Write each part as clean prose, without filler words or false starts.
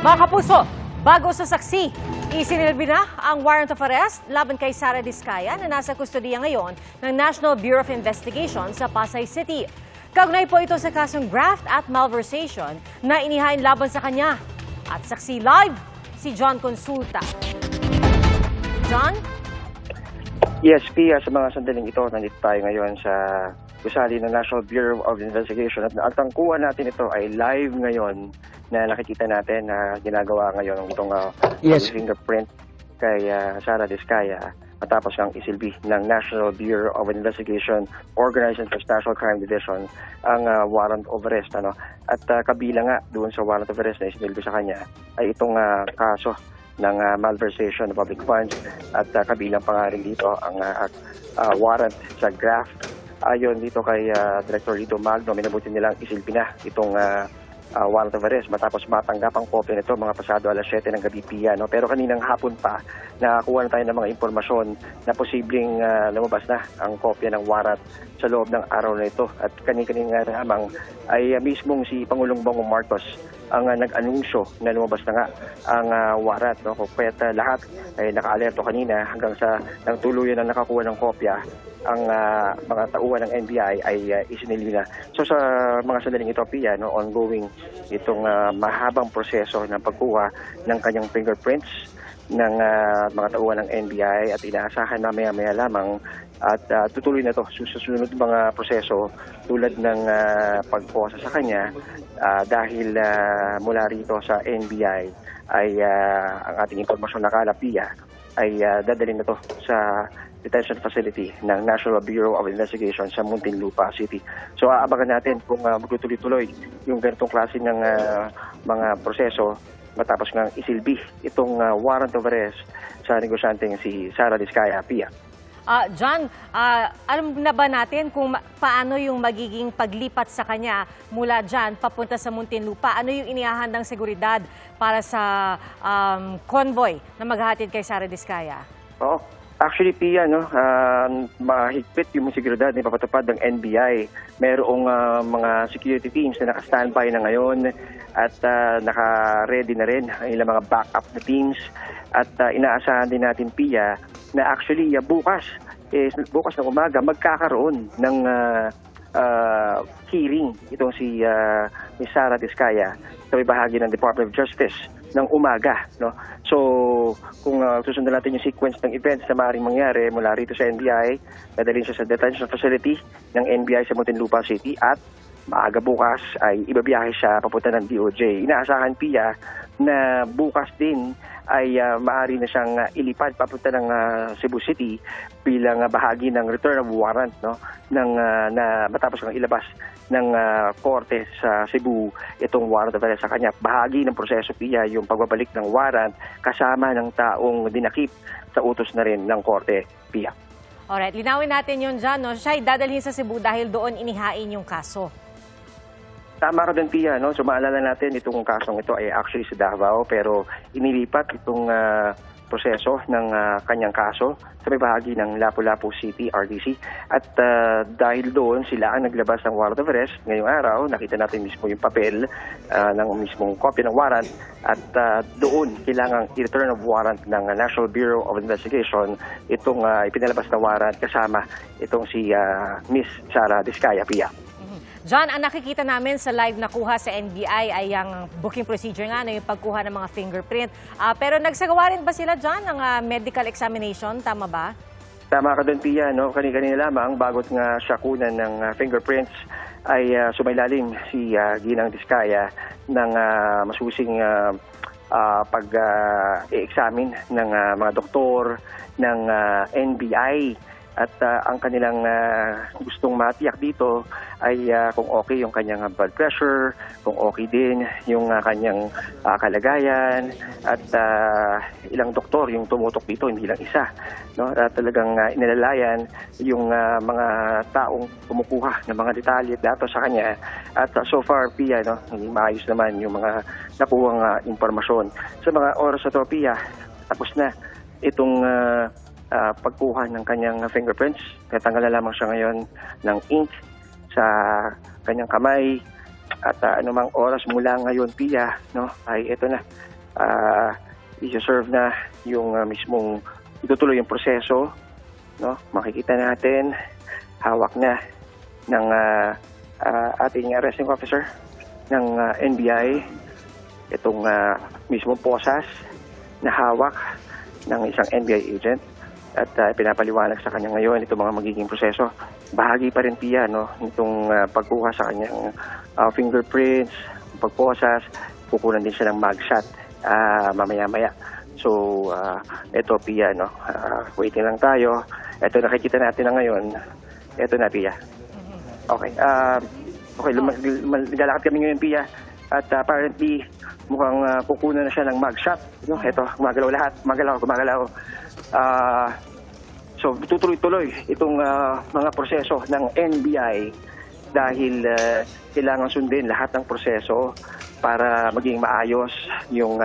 Mga kapuso, bago sa saksi, isinilbi na ang warrant of arrest laban kay Sara Diskaya na nasa kustudiya ngayon ng National Bureau of Investigation sa Pasay City. Kaugnay po ito sa kasong graft at malversation na inihain laban sa kanya. At saksi live, si John Consulta. John? Yes, Pia, sa mga sandaling ito, nandito tayo ngayon sa gusali ng National Bureau of Investigation. At ang tangkuhan natin ito ay live ngayon na nakikita natin na ginagawa ngayon itong fingerprint kay Sara Diskaya matapos ang isilbi ng National Bureau of Investigation Organized and Transnational Crime Division ang warrant of arrest. At kabilang nga doon sa warrant of arrest na isinilbi sa kanya ay itong kaso ng malversation of public funds at kabilang pa nga rin dito ang warrant sa graft. Ayon dito kay Director Lito Magno, minabuti nilang isilbi na itong warrant of arrest matapos matanggap ang kopya nito mga pasado alas 7 ng gabi, Pia. Pero kaninang hapon pa, nakakuha na tayo ng mga impormasyon na posibleng lumabas na ang kopya ng warrant sa loob ng araw na ito. At kani-kanina lamang ay mismong si Pangulong Bongbong Marcos ang nag-anunsyo na lumabas na nga ang warrant. Kaya lahat ay naka-alerto kanina hanggang sa nang tuluyan na nakakuha ng kopya ang mga tauhan ng NBI ay isinili na. So sa mga sandaling ito, Pia, ongoing itong mahabang proseso ng pagkuha ng kanyang fingerprints ng mga tauhan ng NBI at inaasahan mamaya-maya lamang at tutuloy na ito sa susunod mga proseso tulad ng pagposa sa kanya dahil mula rito sa NBI ay ang ating impormasyon na kalapia ay dadalhin na ito sa detention facility ng National Bureau of Investigation sa Muntinlupa City. So aabangan natin kung magtutuloy-tuloy yung ganitong klase ng mga proseso matapos ng isilbi itong warrant of arrest sa negosyanteng si Sara Diskaya, Pia. John, alam na ba natin kung paano yung magiging paglipat sa kanya mula dyan papunta sa Muntinlupa? Ano yung inihahandang seguridad para sa convoy na maghahatid kay Sara Diskaya? Oo. Actually, Pia, mahigpit yung seguridad na ipapatupad ng NBI. Merong mga security teams na naka-standby na ngayon at naka-ready na rin ang ilang mga backup na teams. At inaasahan din natin, Pia, na actually bukas ng umaga magkakaroon ng hearing itong si Sara Diskaya sa bahagi ng Department of Justice ng umaga. So kung susundan natin yung sequence ng events na maaaring mangyari mula rito sa NBI, dadalhin siya sa detention facility ng NBI sa Muntinlupa City at maaga bukas ay ibabiyahe siya papunta ng DOJ. Inaasahan, Pia, na bukas din ay maaari na siyang ilipad papunta ng Cebu City bilang bahagi ng return of warrant na matapos ang ilabas ng korte sa Cebu itong warrant of arrest sa kanya. Bahagi ng proseso, Pia, yung pagbabalik ng warrant kasama ng taong dinakip sa utos na rin ng korte, Pia. Alright, linawin natin yun dyan. Siya ay dadalhin sa Cebu dahil doon inihain yung kaso. Tama ka din, Pia. So maalala natin itong kasong ito ay actually sa Davao pero inilipat itong proseso ng kanyang kaso sa may bahagi ng Lapu-Lapu City, RDC. At dahil doon sila ang naglabas ng warrant of arrest ngayong araw, nakita natin mismo yung papel ng mismong kopya ng warrant at doon kailangang i-return of warrant ng National Bureau of Investigation itong ipinalabas na warrant kasama itong si Miss Sara Diskaya, Pia. John, ang nakikita namin sa live na kuha sa NBI ay ang booking procedure nga, yung pagkuha ng mga fingerprint. Pero nagsagawa rin ba sila, John, ng medical examination? Tama ba? Tama ka doon, Pia. Kanina lamang, bagot nga siya kunan ng fingerprints, ay sumailalim si Ginang Diskaya ng masusing pag-examine ng mga doktor ng NBI. At ang kanilang gustong matiyak dito ay kung okay yung kanyang blood pressure, kung okay din yung kanyang kalagayan, at ilang doktor yung tumutok dito, hindi lang isa. Talagang inalalayan yung mga taong kumukuha ng mga detalye at datos sa kanya. At so far, Pia, maayos naman yung mga nakuhang impormasyon. Sa mga oras na to, Pia, tapos na itong pagkuha ng kanyang fingerprints. Natanggal na lamang siya ngayon ng ink sa kanyang kamay at anumang oras mula ngayon, Pia, ay ito na i-serve na yung mismong itutuloy yung proseso, no? Makikita natin hawak na ng ating arresting officer ng NBI itong mismong posas na hawak ng isang NBI agent at pinapaliwanag sa kanya ngayon itong mga magiging proseso. Bahagi pa rin Pia, no, itong pagkuha sa kanyang fingerprints, pagposas, kukunan din siya ng mugshot mamaya-maya. So, ito Pia, no, waiting lang tayo. Ito nakikita natin na ngayon. Ito na Pia. Okay, okay, lalakad kami ngayon Pia. At apparently, mukhang kukunan na siya ng mugshot. No, ito, gumagalaw lahat. Gumagalaw. So, tutuloy-tuloy itong mga proseso ng NBI dahil kailangan sundin lahat ng proseso para maging maayos yung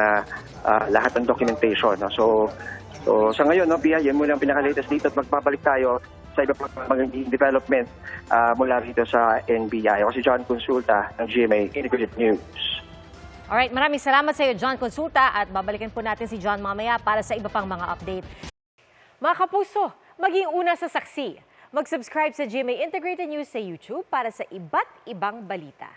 lahat ng documentation. No? So sa ngayon, no, Pia, yan muna ang pinaka-latest dito at magbabalik tayo sa iba pang magiging development mula rito sa NBI. Ako si John Consulta ng GMA Integrated News. Alright, maraming salamat sa iyo, John Consulta, at babalikan po natin si John mamaya para sa iba pang mga update. Mga kapuso, maging una sa saksi. Mag-subscribe sa GMA Integrated News sa YouTube para sa iba't ibang balita.